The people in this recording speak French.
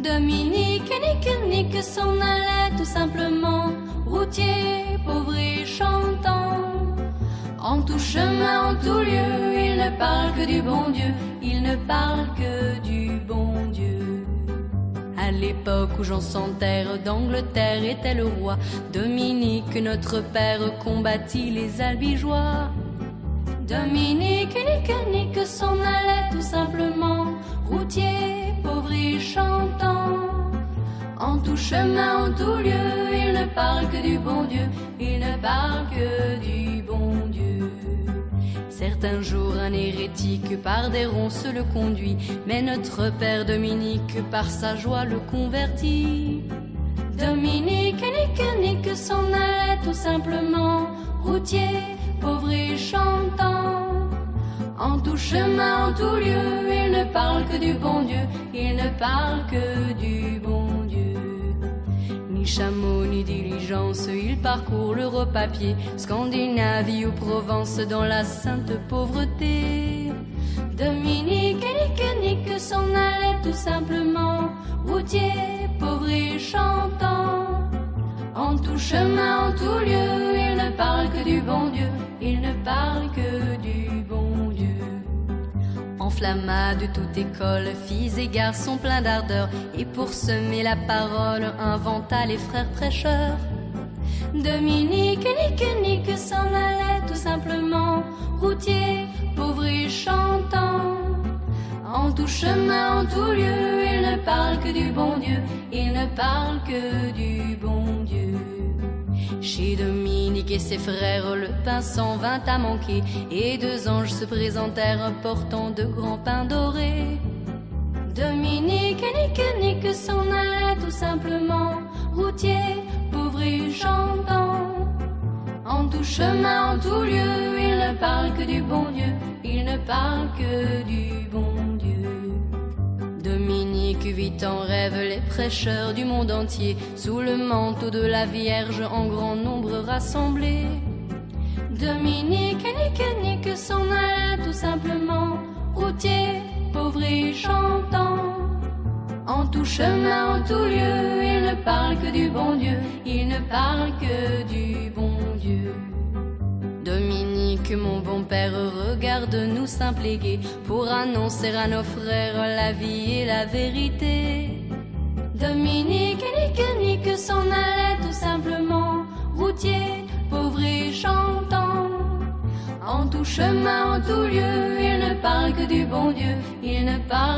Dominique nique s'en allait tout simplement, routier, pauvre et chantant. En tout chemin, en tout lieu, il ne parle que du bon Dieu, il ne parle que du bon Dieu. À l'époque où Jean sans terre d'Angleterre était le roi, Dominique, notre père, combattit les albigeois. Dominique nique s'en allait tout simplement, routier, pauvre et chantant. En tout chemin, en tout lieu, il ne parle que du bon Dieu, il ne parle que du bon Dieu. Certains jours, un hérétique par des ronces le conduit, mais notre père Dominique par sa joie le convertit. Dominique nique s'en allait tout simplement, routier, pauvre et chantant. En tout chemin, en tout lieu, il ne parle que du bon Dieu, il ne parle que du bon Dieu. Ni chameau, ni diligence, il parcourt l'Europe à pied, Scandinavie ou Provence dans la sainte pauvreté. Dominique nique s'en allait tout simplement, routier, pauvre et chantant. En tout chemin, en tout lieu, il ne parle que du bon Dieu, il ne parle que du bon Dieu. Enflamma de toute école, filles et garçons pleins d'ardeur, et pour semer la parole, inventa les frères prêcheurs. Dominique nique s'en allait tout simplement, routier, pauvre et chantant. En tout chemin, en tout lieu, il ne parle que du bon Dieu, il ne parle que du bon Dieu. Chez Dominique et ses frères, le pain s'en vint à manquer, et deux anges se présentèrent portant de grands pains dorés. Dominique nique s'en allait tout simplement, routier, pauvre et chantant. En tout chemin, en tout lieu, il ne parle que du bon Dieu, il ne parle que du bon Dieu. Dominique vit en rêve les prêcheurs du monde entier, sous le manteau de la Vierge en grand nombre rassemblés. Dominique nique s'en allait tout simplement, routier, pauvre et chantant. En tout chemin, en tout lieu, il ne parle que du bon Dieu, il ne parle que du bon Dieu. Dominique, mon bon père, regarde-nous simple et gai, pour annoncer à nos frères la vie et la vérité. Dominique nique s'en allait tout simplement, routier, pauvre et chantant. En tout chemin, en tout lieu, il ne parle que du bon Dieu, il ne parle